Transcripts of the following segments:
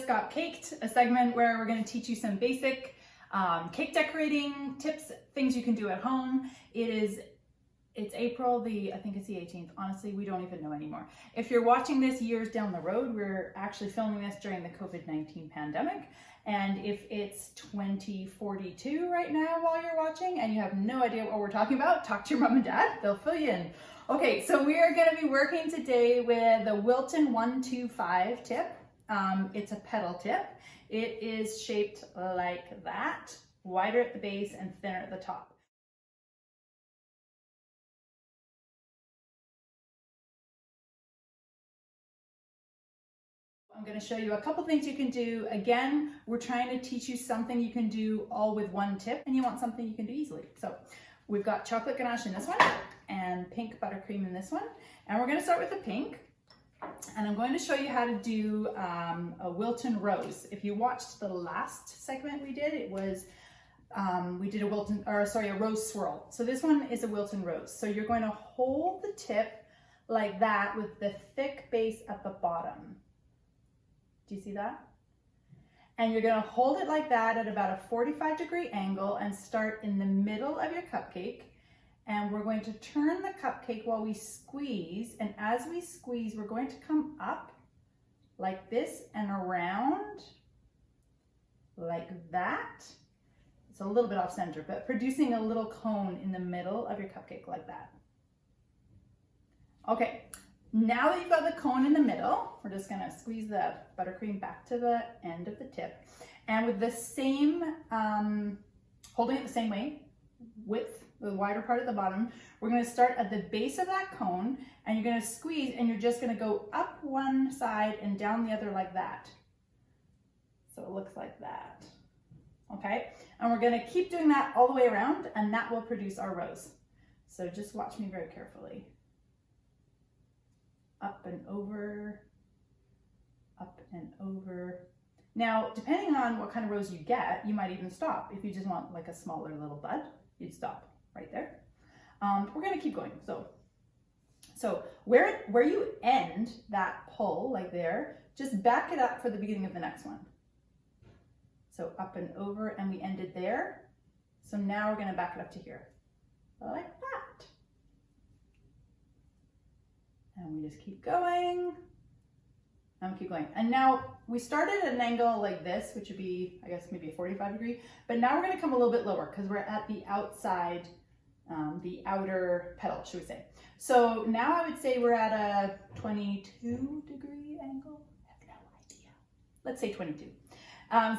just got caked, a segment where we're going to teach you some basic cake decorating tips, things you can do at home. It's April I think it's the 18th. Honestly, we don't even know anymore. If you're watching this years down the road, we're actually filming this during the COVID-19 pandemic. And if it's 2042 right now while you're watching and you have no idea what we're talking about, talk to your mom and dad, they'll fill you in. Okay, so we are going to be working today with the Wilton 125 tip. It's a petal tip. It is shaped like that, wider at the base and thinner at the top. I'm going to show you a couple things you can do. Again, we're trying to teach you something you can do all with one tip, and you want something you can do easily. So we've got chocolate ganache in this one and pink buttercream in this one. And we're going to start with the pink. And I'm going to show you how to do a Wilton rose. If you watched the last segment we did, it was we did a rose swirl. So this one is a Wilton rose. So you're going to hold the tip like that with the thick base at the bottom. Do you see that? And you're going to hold it like that at about a 45-degree angle and start in the middle of your cupcake. And we're going to turn the cupcake while we squeeze. And as we squeeze, we're going to come up like this and around like that. It's a little bit off center, but producing a little cone in the middle of your cupcake like that. Okay. Now that you've got the cone in the middle, we're just going to squeeze the buttercream back to the end of the tip. And with the same, holding it the same way, with the wider part at the bottom, we're going to start at the base of that cone and you're going to squeeze and you're just going to go up one side and down the other like that. So it looks like that. Okay? And we're going to keep doing that all the way around and that will produce our rose. So just watch me very carefully. Up and over, up and over. Now, depending on what kind of rose you get, you might even stop. If you just want like a smaller little bud, you'd stop right there. We're gonna keep going. So where you end that pull, like there, just back it up for the beginning of the next one. So up and over, and we ended there. So now we're gonna back it up to here, like that. And we just keep going, and keep going. And now we started at an angle like this, which would be, I guess, maybe a 45-degree, but now we're gonna come a little bit lower because we're at the outside, the outer petal, should we say. So now I would say we're at a 22-degree angle. I have no idea. Let's say 22.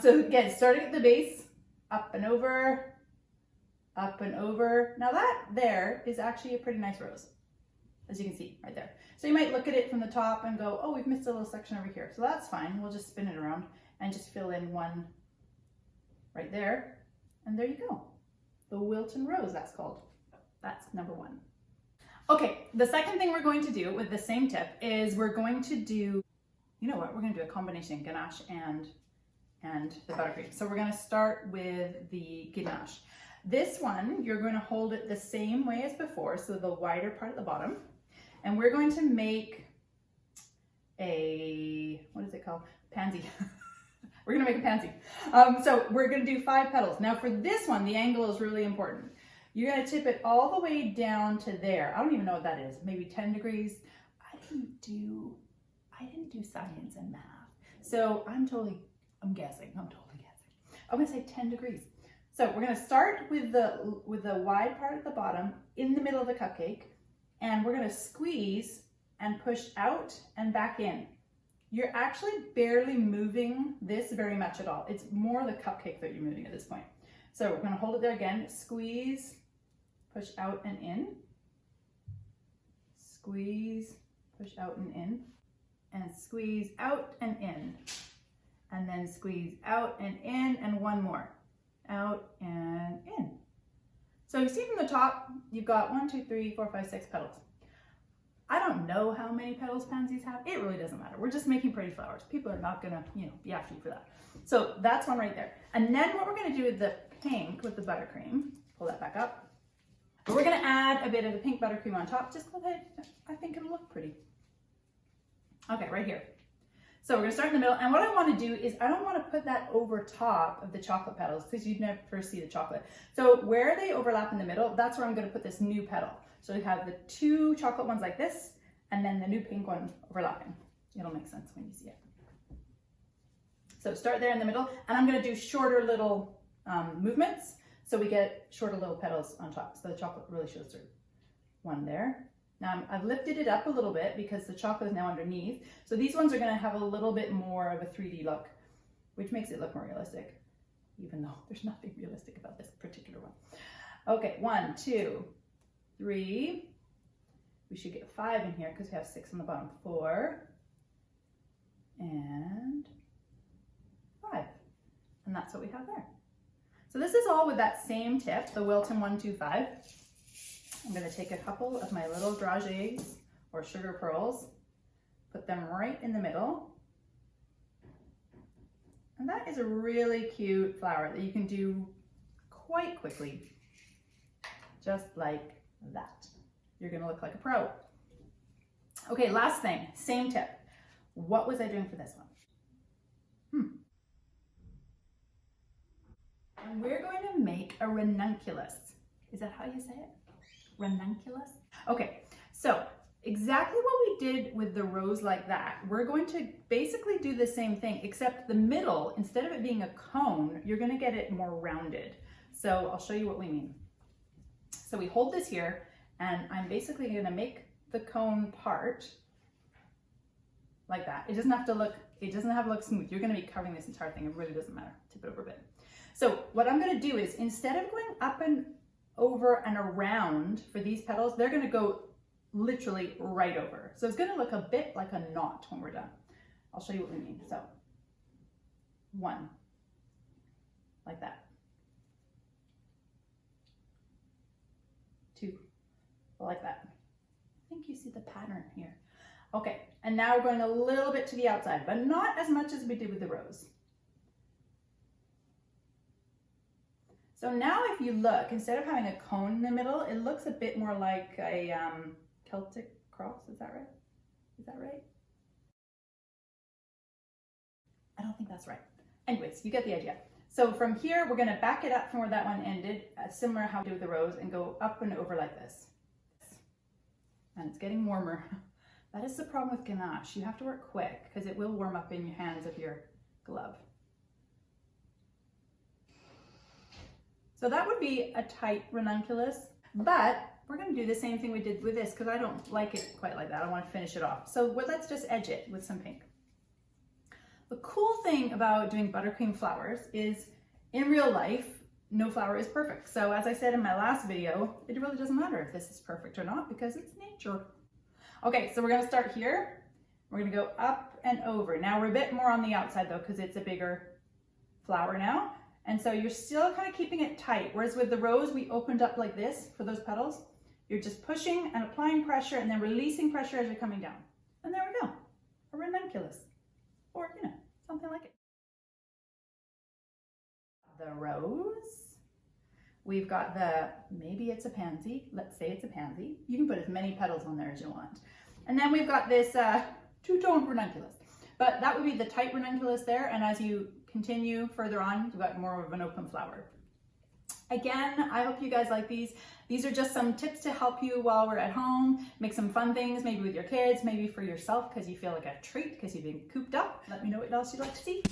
So again, starting at the base, up and over, up and over. Now that there is actually a pretty nice rose, as you can see right there. So you might look at it from the top and go, oh, we've missed a little section over here. So that's fine. We'll just spin it around and just fill in one right there. And there you go. The Wilton rose, that's called. That's number one. Okay, the second thing we're going to do with the same tip is we're going to do, you know what, we're going to do a combination ganache and the buttercream. So we're going to start with the ganache. This one, you're going to hold it the same way as before, so the wider part at the bottom. And we're going to make a, what is it called? Pansy. We're going to make a pansy. So we're going to do 5 petals. Now for this one, the angle is really important. You're going to tip it all the way down to there. I don't even know what that is. Maybe 10 degrees. I didn't do science and math. So I'm guessing. I'm totally guessing. I'm going to say 10 degrees. So we're going to start with the wide part at the bottom in the middle of the cupcake, and we're going to squeeze and push out and back in. You're actually barely moving this very much at all. It's more the cupcake that you're moving at this point. So we're going to hold it there again, squeeze, push out and in, squeeze, push out and in, and squeeze out and in, and then squeeze out and in, and one more. Out and in. So you see from the top, you've got 1, 2, 3, 4, 5, 6 petals. I don't know how many petals pansies have. It really doesn't matter. We're just making pretty flowers. People are not gonna, be after you for that. So that's one right there. And then what we're gonna do with the pink, with the buttercream, pull that back up. But we're gonna add a bit of the pink buttercream on top, just because I think it'll look pretty. Okay, right here. So we're gonna start in the middle, and what I wanna do is I don't wanna put that over top of the chocolate petals because you'd never see the chocolate. So where they overlap in the middle, that's where I'm gonna put this new petal. So we have the two chocolate ones like this, and then the new pink one overlapping. It'll make sense when you see it. So start there in the middle, and I'm gonna do shorter little movements so we get shorter little petals on top. So the chocolate really shows through. One there. Now I've lifted it up a little bit because the chocolate is now underneath. So these ones are gonna have a little bit more of a 3D look, which makes it look more realistic, even though there's nothing realistic about this particular one. Okay, 1, 2, 3. We should get 5 in here because we have 6 on the bottom. 4 and 5. And that's what we have there. So this is all with that same tip, the Wilton 125. I'm going to take a couple of my little dragées or sugar pearls, put them right in the middle. And that is a really cute flower that you can do quite quickly, just like that. You're going to look like a pro. Okay, last thing, same tip. What was I doing for this one? And we're going to make a ranunculus. Is that how you say it? Ranunculus? Okay, so exactly what we did with the rose like that, we're going to basically do the same thing, except the middle, instead of it being a cone, you're going to get it more rounded. So I'll show you what we mean. So we hold this here, and I'm basically going to make the cone part like that. It doesn't have to look smooth. You're going to be covering this entire thing. It really doesn't matter. Tip it over a bit. So what I'm going to do is, instead of going up and over and around for these petals, they're going to go literally right over. So it's going to look a bit like a knot when we're done. I'll show you what we mean. So 1, like that. 2, like that. I think you see the pattern here. Okay, and now we're going a little bit to the outside, but not as much as we did with the rose. So now if you look, instead of having a cone in the middle, it looks a bit more like a Celtic cross. Is that right? Is that right? I don't think that's right. Anyways, you get the idea. So from here, we're going to back it up from where that one ended, similar to how we did with the rose, and go up and over like this. And it's getting warmer. That is the problem with ganache. You have to work quick because it will warm up in your hands of your glove. So that would be a tight ranunculus, but we're going to do the same thing we did with this because I don't like it quite like that. I want to finish it off. So let's just edge it with some pink. The cool thing about doing buttercream flowers is, in real life, no flower is perfect. So as I said in my last video, it really doesn't matter if this is perfect or not because it's nature. Okay, so we're going to start here. We're going to go up and over. Now we're a bit more on the outside though because it's a bigger flower now. And so you're still kind of keeping it tight. Whereas with the rose, we opened up like this for those petals. You're just pushing and applying pressure and then releasing pressure as you're coming down. And there we go, a ranunculus, or something like it. The rose, we've got maybe it's a pansy. Let's say it's a pansy. You can put as many petals on there as you want. And then we've got this two-toned ranunculus. But that would be the tight ranunculus there, and as you continue further on, you've got more of an open flower. Again, I hope you guys like these. These are just some tips to help you while we're at home. Make some fun things, maybe with your kids, maybe for yourself because you feel like a treat because you've been cooped up. Let me know what else you'd like to see.